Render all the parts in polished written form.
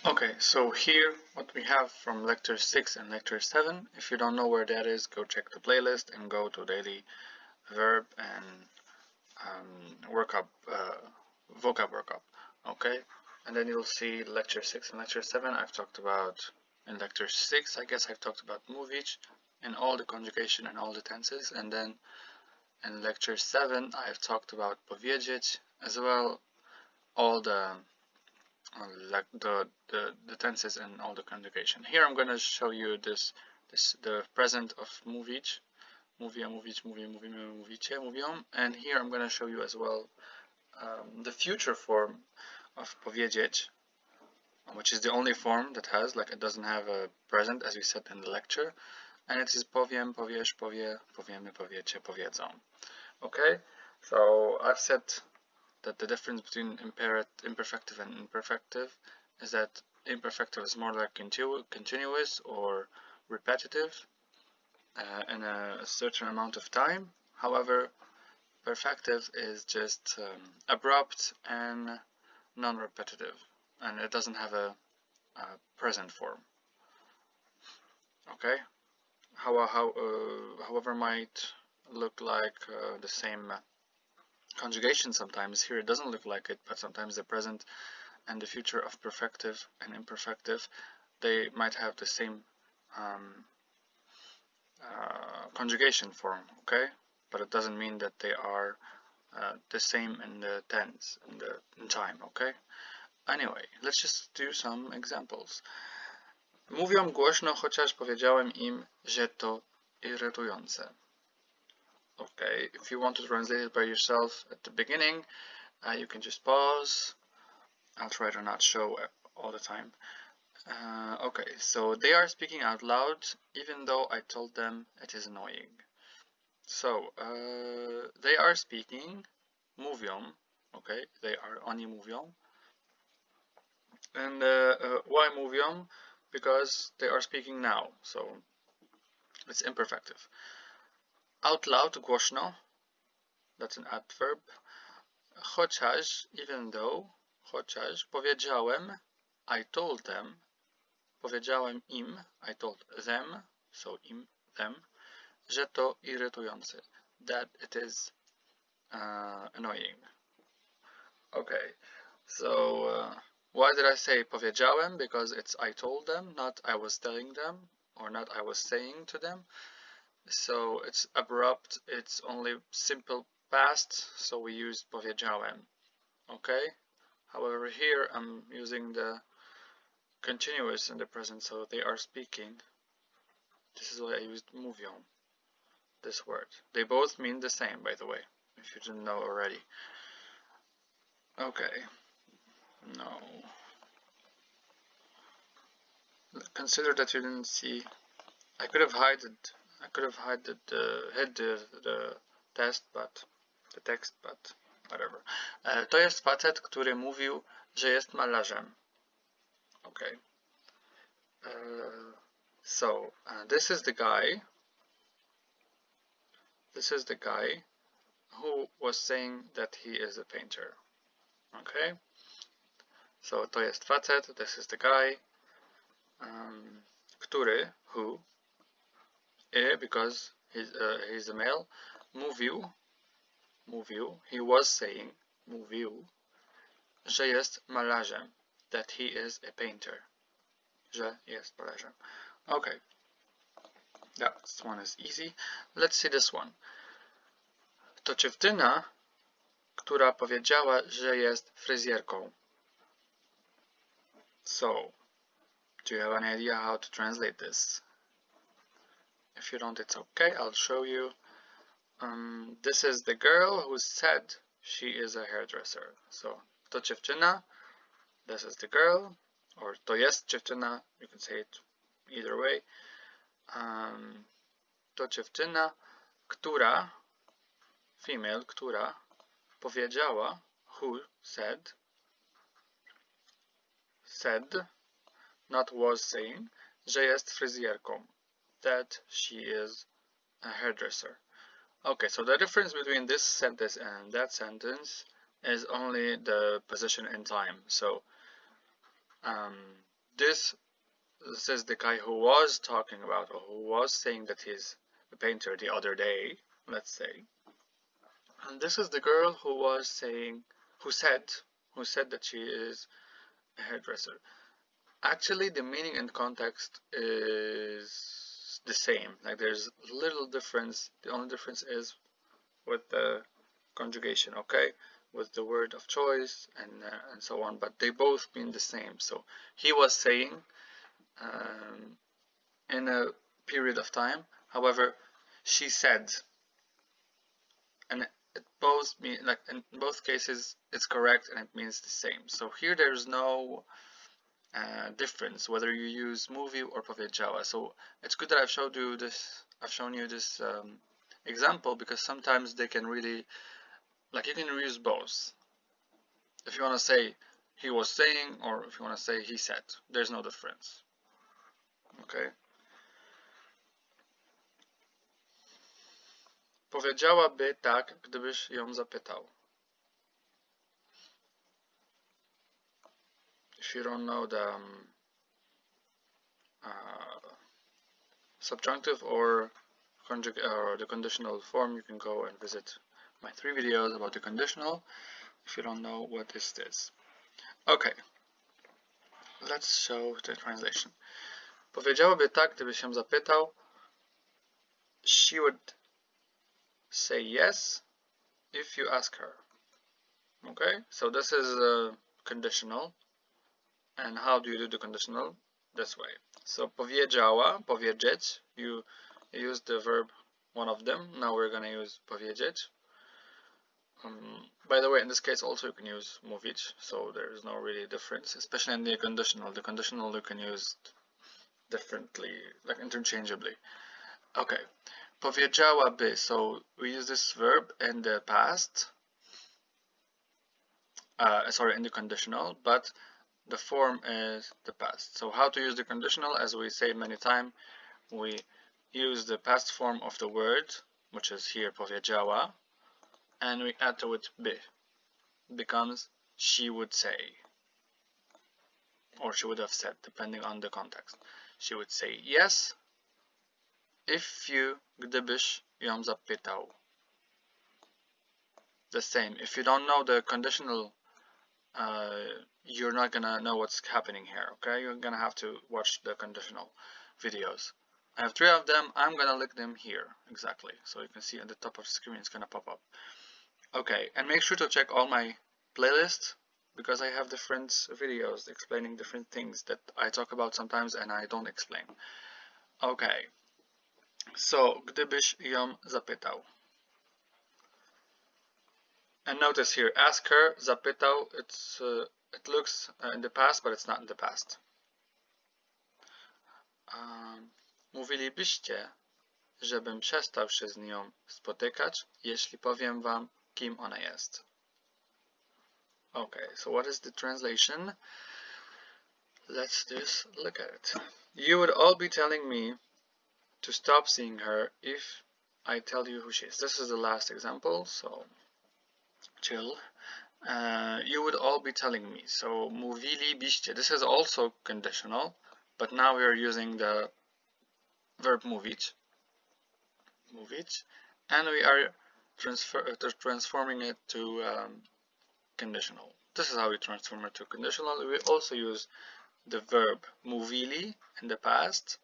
Okay, so here what we have from lecture 6 and lecture 7. If you don't know where that is, go check the playlist and go to daily verb and vocab workup. Okay, and then you'll see lecture 6 and lecture 7. I've talked about in lecture 6, I guess I've talked about mówić and all the conjugation and all the tenses, and then in lecture 7 I've talked about powiedzieć as well, all the the tenses and all the conjugation. Here I'm going to show you the present of mówić, mówić, mówimy, mówicie, mówią, and here I'm going to show you as well the future form of powiedzieć, which is the only form that has, like, it doesn't have a present as we said in the lecture, and it is powiem, powiesz, powie, powiemy, powiecie, powiedzą. Okay, so I've said that the difference between imperfective and imperfective is that imperfective is more like continuous or repetitive in a certain amount of time. However, perfective is just abrupt and non-repetitive, and it doesn't have a present form. Okay, however might look like the same conjugation sometimes. Here it doesn't look like it, but sometimes the present and the future of perfective and imperfective, they might have the same conjugation form, okay? But it doesn't mean that they are the same in the tense, in time, okay? Anyway, let's just do some examples. Mówią głośno, chociaż powiedziałem im, że to irytujące. Okay, if you want to translate it by yourself at the beginning, you can just pause. I'll try to not show all the time. Okay, so they are speaking out loud, even though I told them it is annoying. So, they are speaking, mówią, okay, they are, oni mówią. And why mówią? Because they are speaking now, so it's imperfective. Out loud, głośno, that's an adverb. Chociaż, even though, chociaż, powiedziałem, I told them, powiedziałem im, I told them, so im, them, że to irytujące, that it is annoying. Okay, so why did I say powiedziałem? Because it's I told them, not I was telling them, or not I was saying to them. So it's abrupt, it's only simple past, so we use powiedziałem. Okay? However, here I'm using the continuous in the present, so they are speaking. This is why I used mówią, this word. They both mean the same, by the way, if you didn't know already. Okay. No. Consider that you didn't see. I could have hid the text, but whatever. To jest facet, który mówił, że jest malarzem. Okay. So this is the guy. This is the guy who was saying that he is a painter. Okay. So to jest facet. This is the guy. Który, who. Because he's a male. Mówił, he was saying, mówił, że jest malarzem, that he is a painter, że jest malarzem. Okay, that one is easy. Let's see this one. To dziewczyna, która powiedziała, że jest fryzjerką. So, do you have any idea how to translate this? If you don't, it's okay, I'll show you. This is the girl who said she is a hairdresser. So, to dziewczyna, this is the girl, or to jest dziewczyna, you can say it either way. To dziewczyna, która, female, która, powiedziała, who said, not was saying, że jest fryzjerką, that she is a hairdresser. Okay, so the difference between this sentence and that sentence is only the position in time. So this is the guy who was talking about, or who was saying that he's a painter the other day, let's say. And this is the girl who was saying, who said that she is a hairdresser. Actually, the meaning and context is the same. Like, there's little difference. The only difference is with the conjugation, okay, with the word of choice and so on. But they both mean the same. So he was saying in a period of time. However, she said, and it both mean, like, in both cases it's correct and it means the same. So here there's no difference whether you use mówi or powiedziała. So it's good that I've shown you this example, because sometimes they can really, like, you can use both. If you want to say he was saying, or if you want to say he said, there's no difference. Okay. Powiedziałaby tak, gdybyś ją zapytał. If you don't know the subjunctive or the conditional form, you can go and visit my 3 videos about the conditional if you don't know what is this. Okay, let's show the translation. Powiedziałaby tak, gdyby się zapytał. She would say yes if you ask her. Okay, so this is a conditional. And how do you do the conditional? This way. So powiedziała, powiedzieć, you use the verb, one of them. Now we're going to use powiedzieć. By the way, in this case also you can use mówić, so there is no really difference, especially in the conditional. The conditional you can use differently, like interchangeably. Okay, powiedziałaby, so we use this verb in the past, in the conditional, but the form is the past. So how to use the conditional? As we say many times, we use the past form of the word, which is here powiedziała, and we add to it by. It becomes she would say, or she would have said, depending on the context. She would say yes if you, gdybyś ją zapytał. The same. If you don't know the conditional, you're not gonna know what's happening here, okay? You're gonna have to watch the conditional videos. I have 3 of them. I'm gonna link them here, exactly. So you can see at the top of the screen, it's gonna pop up. Okay, and make sure to check all my playlists, because I have different videos explaining different things that I talk about sometimes and I don't explain. Okay, so gdybyś ją zapytał. And notice here, ask her, zapytał, it looks in the past, but it's not in the past. Mówilibyście, żebym przestał się z nią spotykać, jeśli powiem wam, kim ona jest. Okay, so what is the translation? Let's just look at it. You would all be telling me to stop seeing her if I tell you who she is. This is the last example, so chill. You would all be telling me. So mówilibyście. This is also conditional, but now we are using the verb mówić. Mówić, and we are transforming it to conditional. This is how we transform it to conditional. We also use the verb mówili in the past.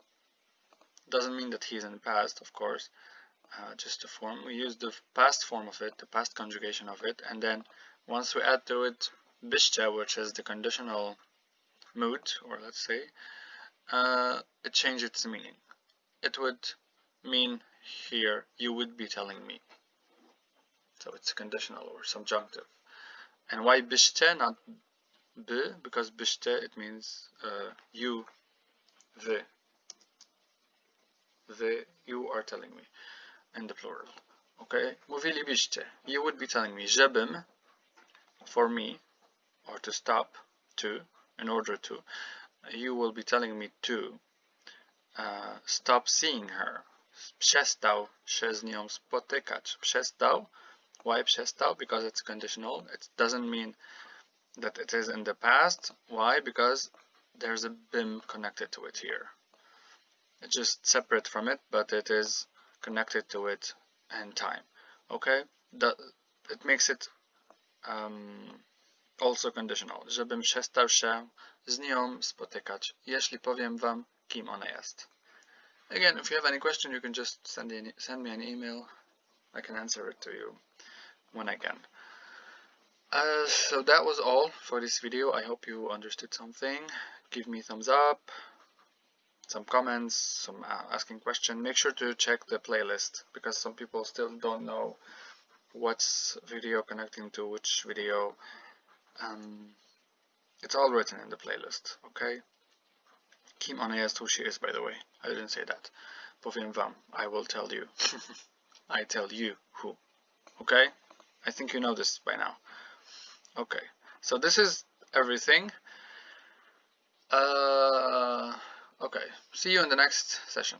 Doesn't mean that he's in the past, of course. Just the form. We use the past form of it, the past conjugation of it, and then once we add to it byście, which is the conditional mood, or let's say, it changes its meaning. It would mean here, you would be telling me. So it's conditional or subjunctive. And why byście, not by? Because byście, it means you, you are telling me in the plural. Okay, mówilibyście, you would be telling me, żebym, for me, or to stop, to, in order to, you will be telling me to stop seeing her. Przestał się z nią spotykać. Przestał. Why przestał? Because it's conditional. It doesn't mean that it is in the past. Why? Because there's a bim connected to it here. It's just separate from it, but it is connected to it in time. Okay? It makes it also conditional. Żebym przestał się z nią spotykać, jeśli powiem wam, kim ona jest. Again, if you have any question, you can just send me an email. I can answer it to you when I can. So that was all for this video. I hope you understood something. Give me thumbs up, some comments, some asking questions. Make sure to check the playlist, because some people still don't know what's video connecting to which video. It's all written in the playlist, okay? Kim ona jest, who she is, by the way. I didn't say that. Powiem wam. I will tell you. I tell you who. Okay? I think you know this by now. Okay. So this is everything. Okay. See you in the next session.